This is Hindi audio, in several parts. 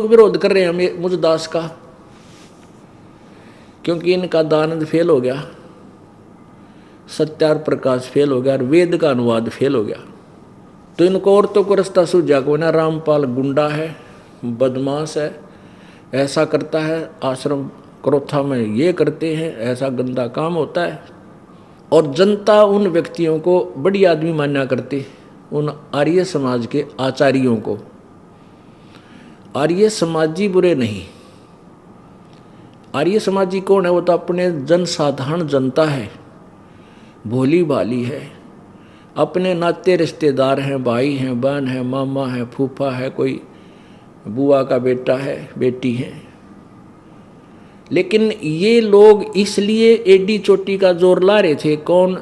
लोग विरोध कर रहे हैं मुझ दास का, क्योंकि इनका दानंद फेल हो गया, सत्यार प्रकाश फेल हो गया और वेद का अनुवाद फेल हो गया। तो इनको औरतों को रास्ता सूझा को ना, रामपाल गुंडा है, बदमाश है, ऐसा करता है, आश्रम क्रोथा में ये करते हैं, ऐसा गंदा काम होता है। और जनता उन व्यक्तियों को बड़ी आदमी मान्या करती, उन आर्य समाज के आचार्यों को। आर्य समाजी बुरे नहीं, आर्य समाजी कौन है? वो तो अपने जनसाधारण जनता है, भोली भाली है, अपने नाते रिश्तेदार हैं, भाई हैं, बहन है, मामा है, फूफा है, कोई बुआ का बेटा है, बेटी है। लेकिन ये लोग इसलिए एडी चोटी का जोर ला रहे थे, कौन?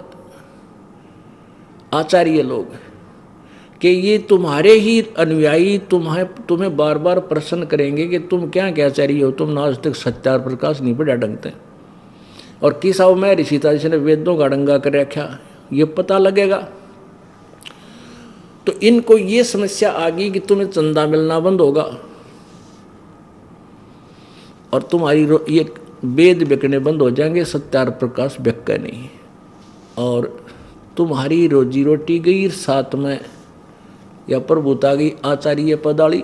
आचार्य लोग, कि ये तुम्हारे ही अनुयायी तुम्हें बार बार प्रश्न करेंगे कि तुम क्या आचार्य हो, तुमने आज तक सत्यार प्रकाश नहीं पढ़ा ढंग से, और किस आओ मैं ऋषि था जिसने वेदों का डंगा कर रखा, ये पता लगेगा। तो इनको ये समस्या आ गई कि तुम्हें चंदा मिलना बंद होगा और तुम्हारी ये वेद बिकने बंद हो जाएंगे, सत्यार प्रकाश बिक नहीं, और तुम्हारी रोजी रोटी गई, साथ में या प्रभुता गई आचार्य पदाली।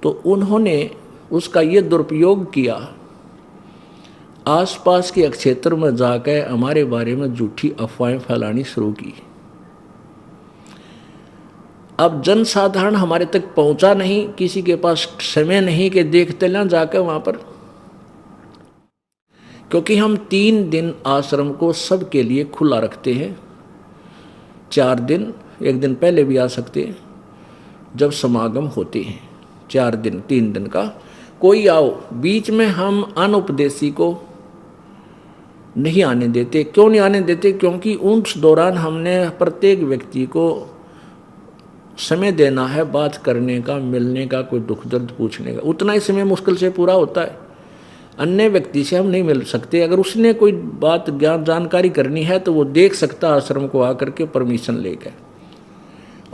तो उन्होंने उसका ये दुरुपयोग किया, आसपास के क्षेत्र में जाकर हमारे बारे में झूठी अफवाहें फैलानी शुरू की। अब जनसाधारण हमारे तक पहुंचा नहीं, किसी के पास समय नहीं कि देखते ना जाकर वहां पर, क्योंकि हम 3 दिन आश्रम को सबके लिए खुला रखते हैं। 4 दिन, एक दिन पहले भी आ सकते हैं जब समागम होते हैं, 4 दिन 3 दिन का कोई आओ। बीच में हम अनुपदेशी को नहीं आने देते। क्यों नहीं आने देते? क्योंकि उस दौरान हमने प्रत्येक व्यक्ति को समय देना है बात करने का, मिलने का, कोई दुख दर्द पूछने का। उतना ही समय मुश्किल से पूरा होता है। अन्य व्यक्ति से हम नहीं मिल सकते। अगर उसने कोई बात ज्ञान जानकारी करनी है तो वो देख सकता आश्रम को आकर के परमिशन लेकर,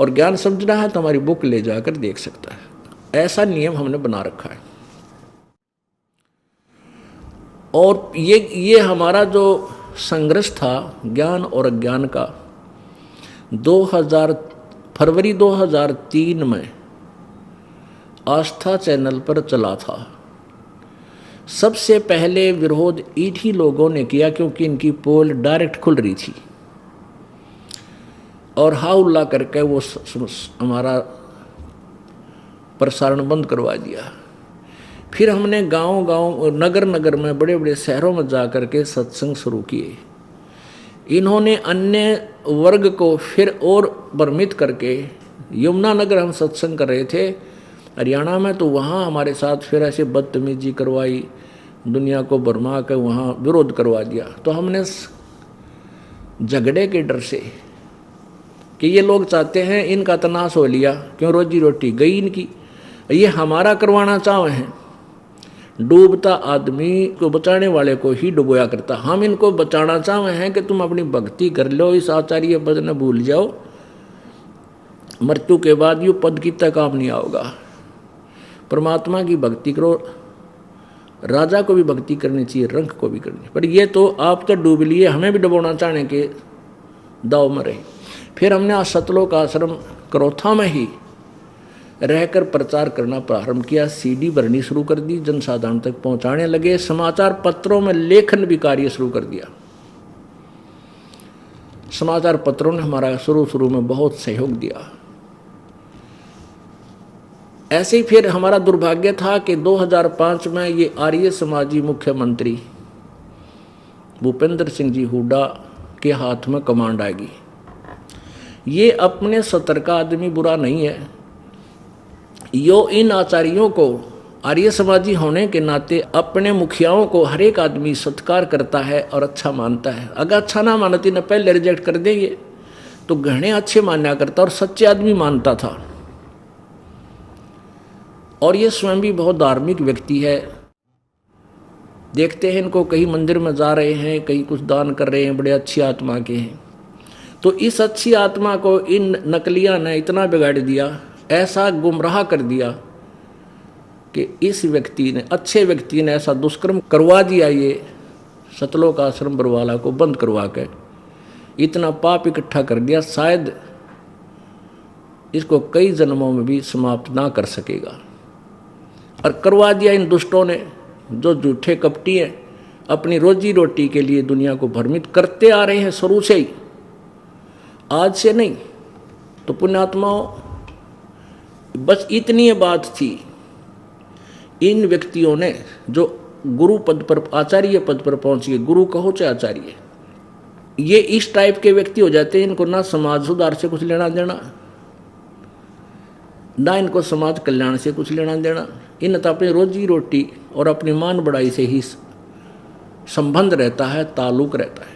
और ज्ञान समझना है तो हमारी बुक ले जाकर देख सकता है। ऐसा नियम हमने बना रखा है। और ये हमारा जो संघर्ष था ज्ञान और अज्ञान का, फरवरी 2003 में आस्था चैनल पर चला था। सबसे पहले विरोध ईठी लोगों ने किया, क्योंकि इनकी पोल डायरेक्ट खुल रही थी, और हाउल्ला करके वो हमारा प्रसारण बंद करवा दिया। फिर हमने गांव-गांव, नगर-नगर में, बड़े-बड़े शहरों में जाकर के सत्संग शुरू किए। इन्होंने अन्य वर्ग को फिर और भ्रमित करके, यमुनानगर हम सत्संग कर रहे थे हरियाणा में, तो वहाँ हमारे साथ फिर ऐसे बदतमीजी करवाई, दुनिया को भरमा कर वहाँ विरोध करवा दिया। तो हमने झगड़े के डर से कि ये लोग चाहते हैं इनका तनाश हो लिया, क्यों रोजी रोटी गई इनकी, ये हमारा करवाना चाहे हैं। डूबता आदमी को बचाने वाले को ही डुबोया करता। हम इनको बचाना चाहे हैं कि तुम अपनी भक्ति कर लो, इस आचार्य पद न भूल जाओ, मृत्यु के बाद ये पद की तक काम नहीं आओगा। परमात्मा की भक्ति करो, राजा को भी भक्ति करनी चाहिए, रंग को भी करनी। पर ये तो आप तो डूब लिए, हमें भी डुबोना चाहने के दाव में रहे। फिर हमने सतलोक आश्रम क्रोथा में ही रहकर प्रचार करना प्रारंभ किया। सीडी भरनी शुरू कर दी, जनसाधारण तक पहुंचाने लगे। समाचार पत्रों में लेखन भी कार्य शुरू कर दिया। समाचार पत्रों ने हमारा शुरू में बहुत सहयोग दिया। ऐसे ही फिर हमारा दुर्भाग्य था कि 2005 में ये आर्य समाजी मुख्यमंत्री भूपेंद्र सिंह जी हुड्डा के हाथ में कमांड आएगी। ये अपने सतर का आदमी बुरा नहीं है, यो इन आचार्यों को आर्य समाजी होने के नाते अपने मुखियाओं को हर एक आदमी सत्कार करता है और अच्छा मानता है। अगर अच्छा ना मानती न पहले रिजेक्ट कर देंगे, तो घने अच्छे मान्या करता और सच्चे आदमी मानता था। और ये स्वयं भी बहुत धार्मिक व्यक्ति है। देखते हैं इनको, कहीं मंदिर में जा रहे हैं, कहीं कुछ दान कर रहे हैं, बड़े अच्छी आत्मा के हैं। तो इस अच्छी आत्मा को इन नकलिया ने इतना बिगाड़ दिया ऐसा गुमराह कर दिया कि इस व्यक्ति ने, अच्छे व्यक्ति ने ऐसा दुष्कर्म करवा दिया, ये सतलोक आश्रम बरवाला को बंद करवा के इतना पाप इकट्ठा कर दिया, शायद इसको कई जन्मों में भी समाप्त ना कर सकेगा। और करवा दिया इन दुष्टों ने, जो झूठे कपटी हैं, अपनी रोजी रोटी के लिए दुनिया को भ्रमित करते आ रहे हैं शुरू से ही, आज से नहीं। तो पुण्यात्माओं, बस इतनी बात थी इन व्यक्तियों ने जो गुरु पद पर, आचार्य पद पर पहुंच गए, गुरु कहो चाहे आचार्य, ये इस टाइप के व्यक्ति हो जाते हैं। इनको ना समाज सुधार से कुछ लेना देना, ना इनको समाज कल्याण से कुछ लेना देना। इन तो अपनी रोजी रोटी और अपनी मान बढ़ाई से ही संबंध रहता है, ताल्लुक रहता है।